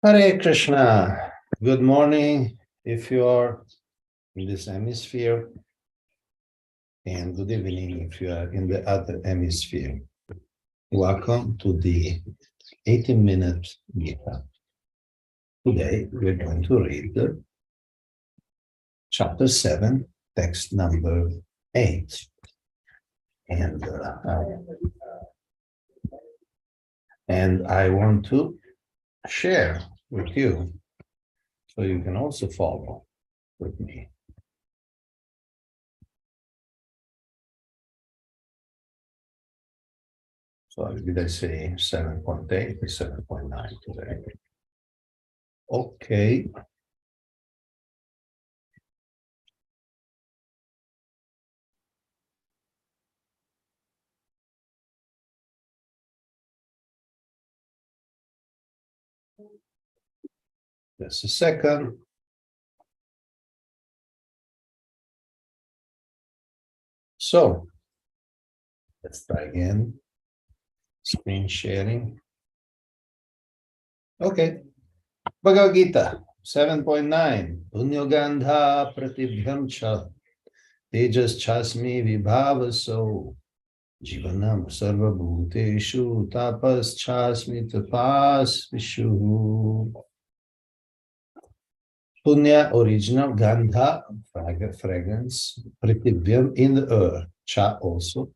Hare Krishna. Good morning if you are in this hemisphere, and good evening if you are in the other hemisphere. Welcome to the 80-minute Gita. Today we're going to read chapter 7, text number 8. And I want to share with you so you can also follow with me. So did I say 7.8 or 7.9 today? Okay. Just a second. So let's try again. Screen sharing. Okay. Bhagavad Gita 7.9. Punyogandha pratibhyam cha tejas chasmi vibhavaso jivanam sarvabhuteshu tapas chasmi tapas vishu. Punya, original, gandha, fragrance, pratibhyam, in the earth, cha also,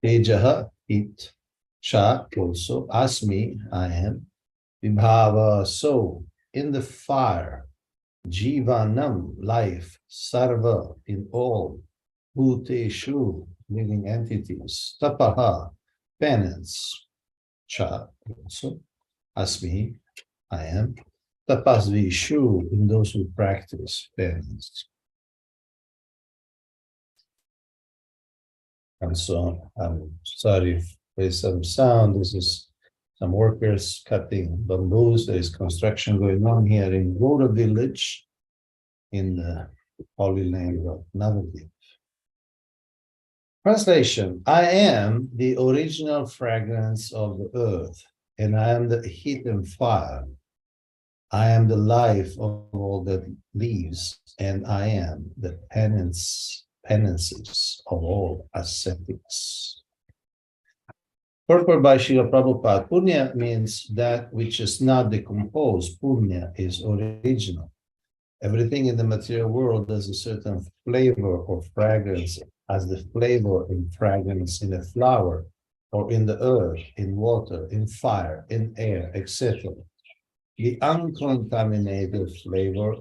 tejaha, heat, cha also, asmi, I am, vibhava, so, in the fire, jivanam, life, sarva, in all, bhuteshu, living entities, tapaha, penance, cha also, asmi, I am, tapasvishu, in those who practice penance. And so I'm sorry if there's some sound. This is some workers cutting bamboos. There is construction going on here in Goda village in the holy land of Navadvip. Translation: I am the original fragrance of the earth, and I am the heat and fire. I am the life of all that lives, and I am the penances of all ascetics. Purport by Srila Prabhupada. Punya means that which is not decomposed. Punya is original. Everything in the material world has a certain flavor or fragrance, as the flavor and fragrance in a flower, or in the earth, in water, in fire, in air, etc. The uncontaminated flavor,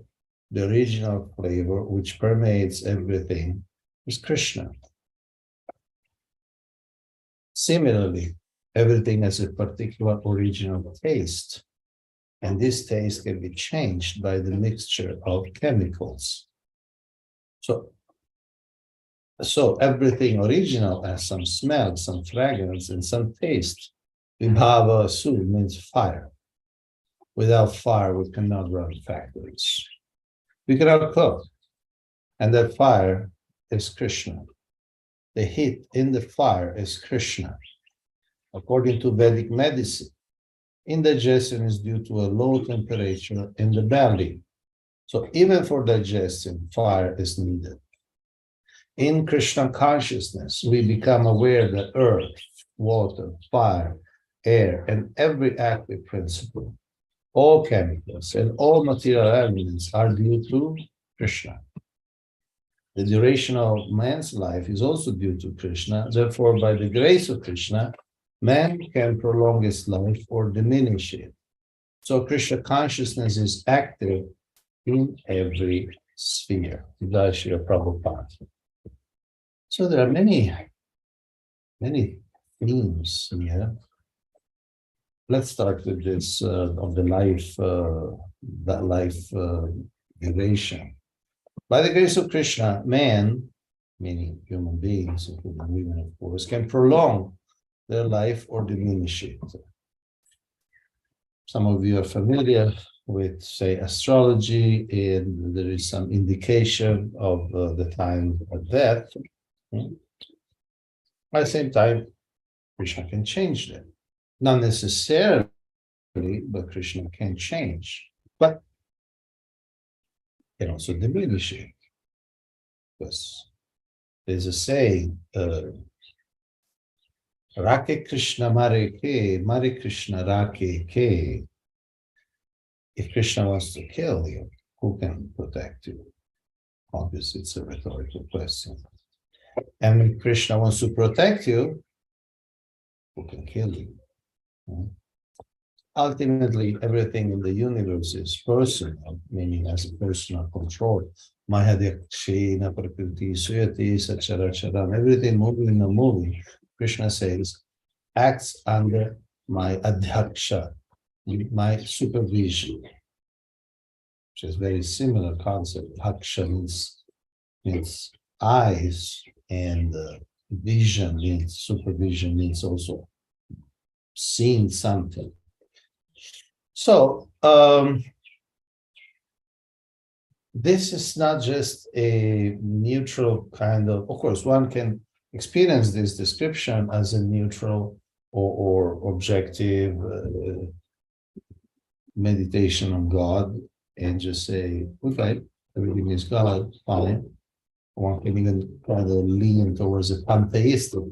the original flavor which permeates everything, is Krishna. Similarly, everything has a particular original taste, and this taste can be changed by the mixture of chemicals. So everything original has some smell, some fragrance, and some taste. Vibhava su means fire. Without fire, we cannot run factories. We cannot cook. And that fire is Krishna. The heat in the fire is Krishna. According to Vedic medicine, indigestion is due to a low temperature in the belly. So even for digestion, fire is needed. In Krishna consciousness, we become aware that earth, water, fire, air, and every active principle, all chemicals and all material elements are due to Krishna. The duration of man's life is also due to Krishna. Therefore, by the grace of Krishna, man can prolong his life or diminish it. So Krishna consciousness is active in every sphere. Jai Shri Prabhupada. So there are many themes here. Let's start with this of the life, duration. By the grace of Krishna, man, meaning human beings, including women, of course, can prolong their life or diminish it. Some of you are familiar with, say, astrology, and there is some indication of the time of death. At the same time, Krishna can change them. Not necessarily but Krishna can change. But can also diminish it. Because there's a saying, Rake Krishna Mare Krishna Rake Ke. If Krishna wants to kill you, who can protect you? Obviously, it's a rhetorical question. And if Krishna wants to protect you, who can kill you? Ultimately, everything in the universe is personal, meaning has a personal control. Mahadhyakshena, Prakriti, Suyati, Sachara, Charan, everything moving in a movie, Krishna says, acts under my adhyaksha, my supervision, which is very similar concept. Haksha means eyes, and vision means supervision, means also seeing something. So this is not just a neutral kind of course, one can experience this description as a neutral or objective meditation on God and just say, okay, everything is God, fine. One can even kind of lean towards a pantheistic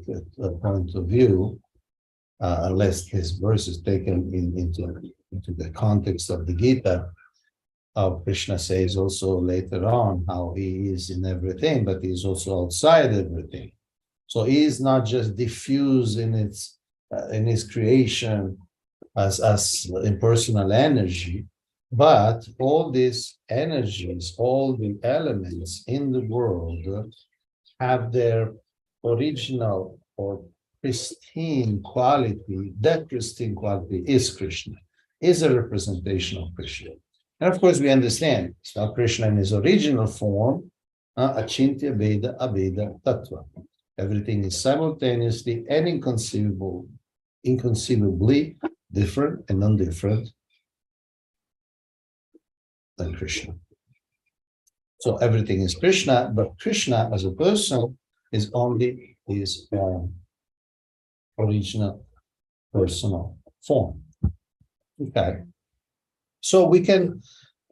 point of view, unless this verse is taken into the context of the Gita. Krishna says also later on how he is in everything, but he is also outside everything. So he is not just diffuse in his creation as impersonal energy, but all these energies, all the elements in the world have their original or pristine quality. That pristine quality is Krishna, is a representation of Krishna. And of course, we understand it's not Krishna in his original form, Achintya Veda Abeda Tattva. Everything is simultaneously and inconceivably different and non-different than Krishna. So everything is Krishna, but Krishna as a person is only his original personal form. Okay. So we can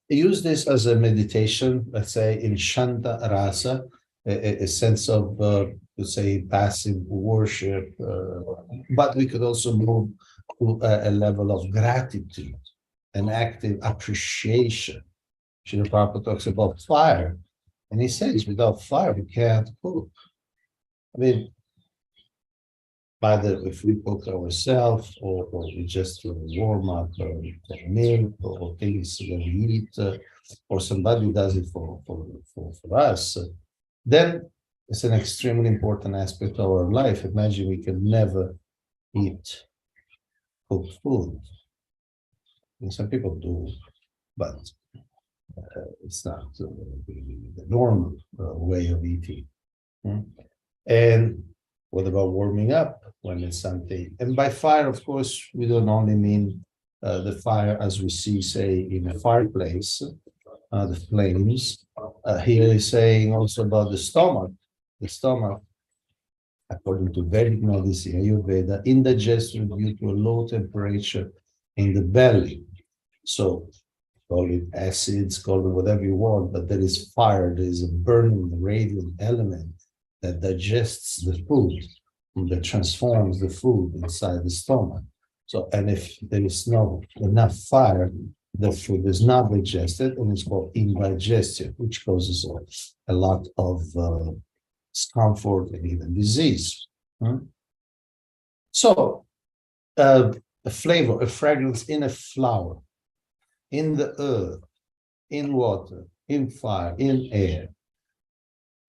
use this as a meditation, let's say in Shanta Rasa, a sense of, let's say, passive worship, but we could also move to a level of gratitude, an active appreciation. Srila Prabhupada talks about fire, and he says, without fire, we can't cook. I mean, either if we cook ourselves or we just warm up milk or things that we eat, or somebody does it for us, then it's an extremely important aspect of our life. Imagine we can never eat cooked food. And some people do, but it's not the normal way of eating. And what about warming up when it's something? And by fire, of course, we don't only mean the fire as we see, say, in a fireplace, the flames. Here he's saying also about the stomach. The stomach, according to Vedic medicine, Ayurveda, indigestion due to a low temperature in the belly. So call it acids, call it whatever you want, but there is fire, there is a burning radiant element that digests the food, that transforms the food inside the stomach. So, and if there is not enough fire, the food is not digested, and it's called indigestion, which causes a lot of discomfort and even disease. So, a flavor, a fragrance in a flower, in the earth, in water, in fire, in air.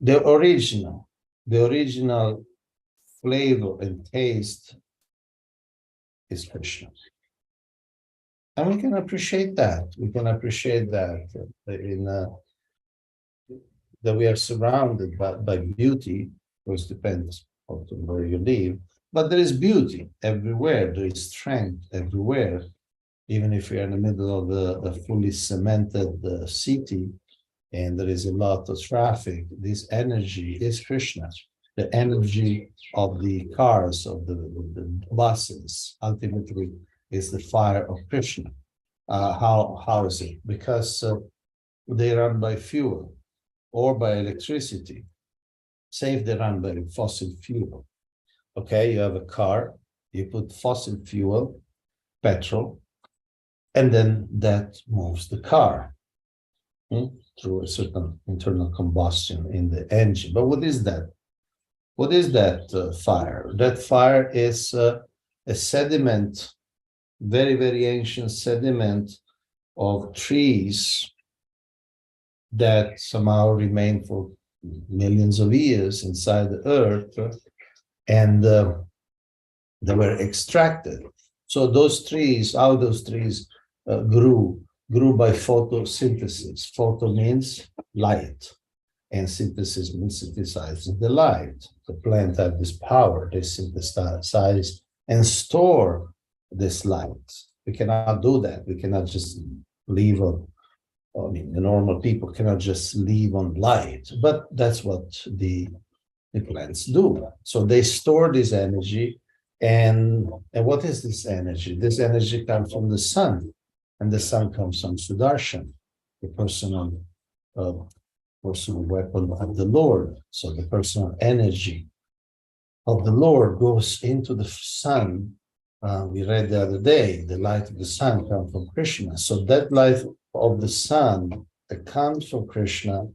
The original flavor and taste is Krishna. And we can appreciate that. We can appreciate that that we are surrounded by beauty. Of course, depends on where you live. But there is beauty everywhere. There is strength everywhere. Even if we are in the middle of a fully cemented city and there is a lot of traffic, this energy is Krishna. The energy of the cars, of the buses, ultimately is the fire of Krishna. How is it? Because they run by fuel or by electricity. Say if they run by fossil fuel. Okay, you have a car, you put fossil fuel, petrol, and then that moves the car through a certain internal combustion in the engine. But what is that? What is that fire? That fire is a sediment, very, very ancient sediment of trees that somehow remain for millions of years inside the earth, and they were extracted. So those trees, how those trees grew by photosynthesis. Photo means light, and synthesis means synthesizing the light. The plant have this power, they synthesize and store this light. We cannot do that. We cannot just live on, I mean, the normal people cannot just live on light, but that's what the plants do. So they store this energy, and what is this energy? This energy comes from the sun, and the sun comes from Sudarshan, the personal weapon of the Lord. So the personal energy of the Lord goes into the sun. We read the other day, the light of the sun comes from Krishna. So that light of the sun that comes from Krishna,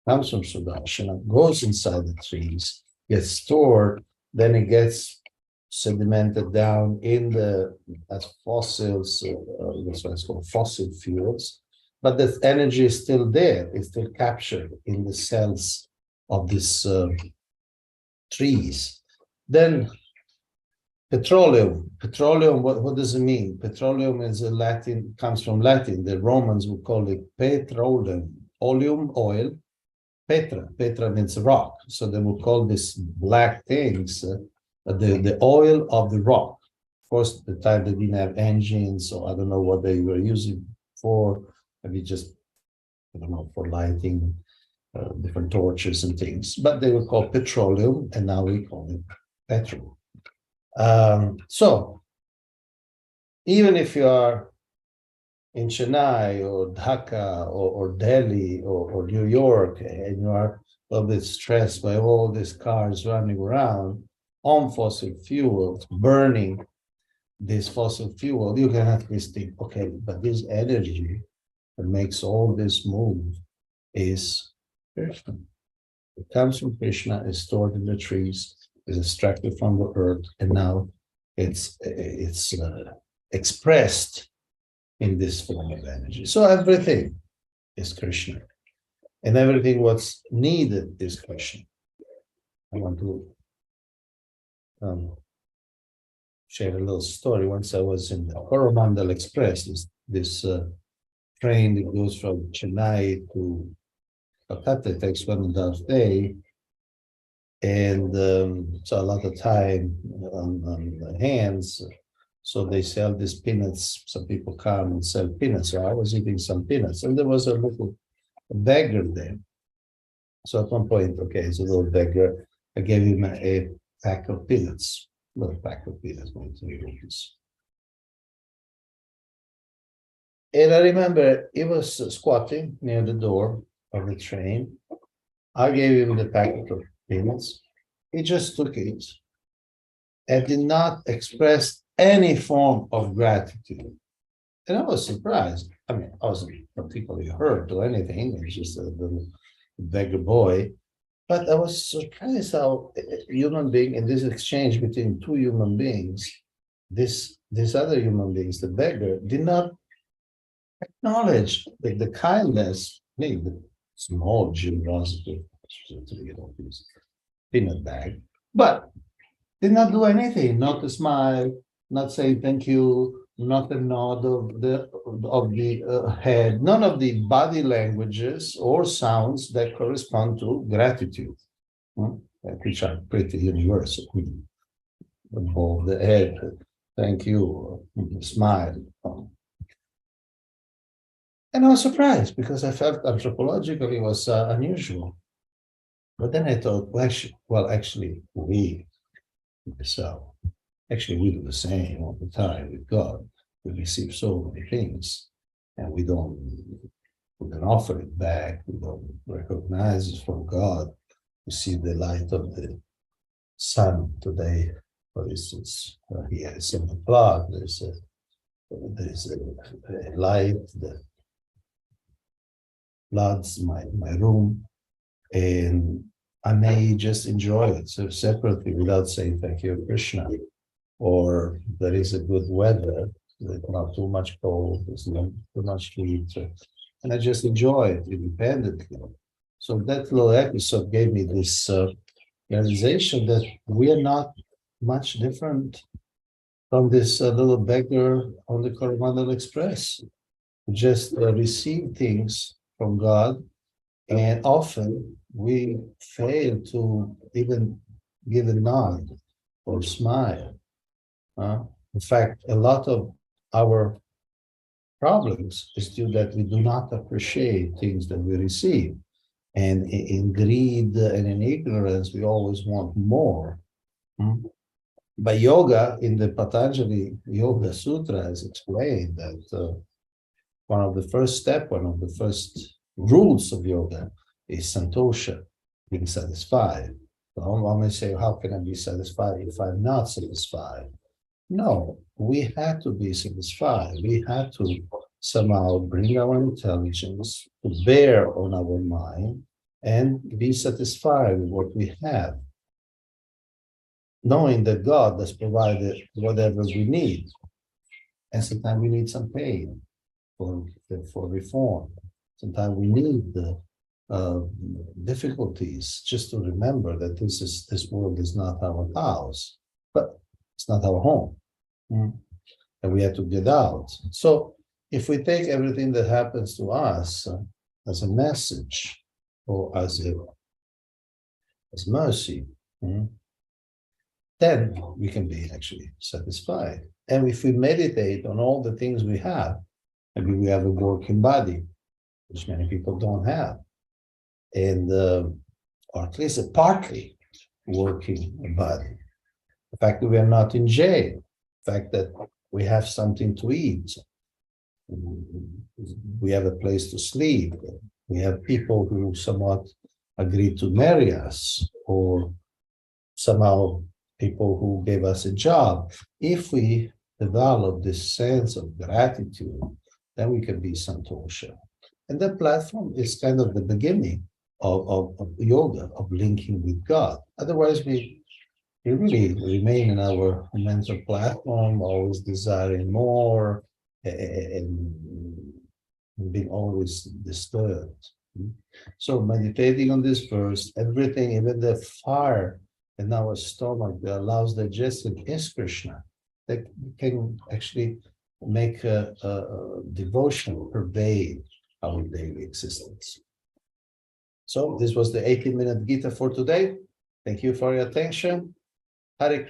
comes from Sudarshana, goes inside the trees, gets stored, then it gets sedimented down in the as fossils, that's what it's called, fossil fuels. But the energy is still there, it's still captured in the cells of these trees. Then petroleum, what does it mean? Petroleum is a Latin, comes from Latin. The Romans would call it petroleum, oleum, oil. Petra means rock. So they would call these black things the oil of the rock. Of course, at the time they didn't have engines, so I don't know what they were using for. Maybe just, I don't know, for lighting different torches and things. But they were called petroleum, and now we call it petrol. So even if you are in Chennai or Dhaka or Delhi or New York, and you are a little bit stressed by all these cars running around on fossil fuels, burning this fossil fuel, you can at least think, okay, but this energy that makes all this move is Krishna. It comes from Krishna, is stored in the trees, is extracted from the earth, and now it's expressed in this form of energy. So everything is Krishna, and everything what's needed is Krishna. I want to share a little story. Once I was in the Coromandel Express, this train that goes from Chennai to Calcutta. It takes 1.5 days, and so a lot of time on the hands. So they sell these peanuts. Some people come and sell peanuts. So I was eating some peanuts, and there was a little beggar there. So at one point, okay, it's a little beggar. I gave him a pack of peanuts, a little pack of peanuts, maybe 3 rupees. And I remember he was squatting near the door of the train. I gave him the packet of peanuts. He just took it and did not express any form of gratitude. And I was surprised. I mean, I wasn't particularly hurt or anything. It's just a little beggar boy. But I was surprised how a human being, in this exchange between two human beings, this other human beings, the beggar, did not acknowledge the kindness, the small generosity to get all this peanut bag, but did not do anything, not a smile, not say thank you, not a nod of the head, none of the body languages or sounds that correspond to gratitude, which are pretty universal. Hold the head, thank you, smile. And I was surprised because I felt anthropologically it was unusual. But then I thought, well, actually, we, so Actually, we do the same all the time with God. We receive so many things, and we don't offer it back. We don't recognize it from God. We see the light of the sun today, for instance. Here is 7 o'clock. There's a light that floods my room, and I may just enjoy it so separately without saying thank you, Krishna. Or there is a good weather, there's not too much cold, there's not too much heat, and I just enjoy it independently. So that little episode gave me this realization that we are not much different from this little beggar on the Coromandel Express. We just receive things from God, and often we fail to even give a nod or smile. In fact, a lot of our problems is due that we do not appreciate things that we receive. And in greed and in ignorance, we always want more. But yoga, in the Patanjali Yoga Sutra, is explained that one of the first rules of yoga is santosha, being satisfied. So I may say, how can I be satisfied if I'm not satisfied? No, we had to be satisfied. We had to somehow bring our intelligence to bear on our mind and be satisfied with what we have, knowing that God has provided whatever we need. And sometimes we need some pain for reform. Sometimes we need the difficulties just to remember that this world is not our house, but it's not our home. And we have to get out. So if we take everything that happens to us as a message or as mercy, then we can be actually satisfied. And if we meditate on all the things we have, maybe we have a working body, which many people don't have, and or at least a partly working body. The fact that we are not in jail, the fact that we have something to eat, we have a place to sleep, we have people who somewhat agree to marry us, or somehow people who gave us a job. If we develop this sense of gratitude, then we can be santosha. And that platform is kind of the beginning of yoga, of linking with God. Otherwise, we really remain in our mental platform, always desiring more and being always disturbed. So meditating on this verse, everything, even the fire in our stomach that allows digestion is Krishna. That can actually make a devotion pervade our daily existence. So this was the 18-minute Gita for today. Thank you for your attention. Hare Krishna.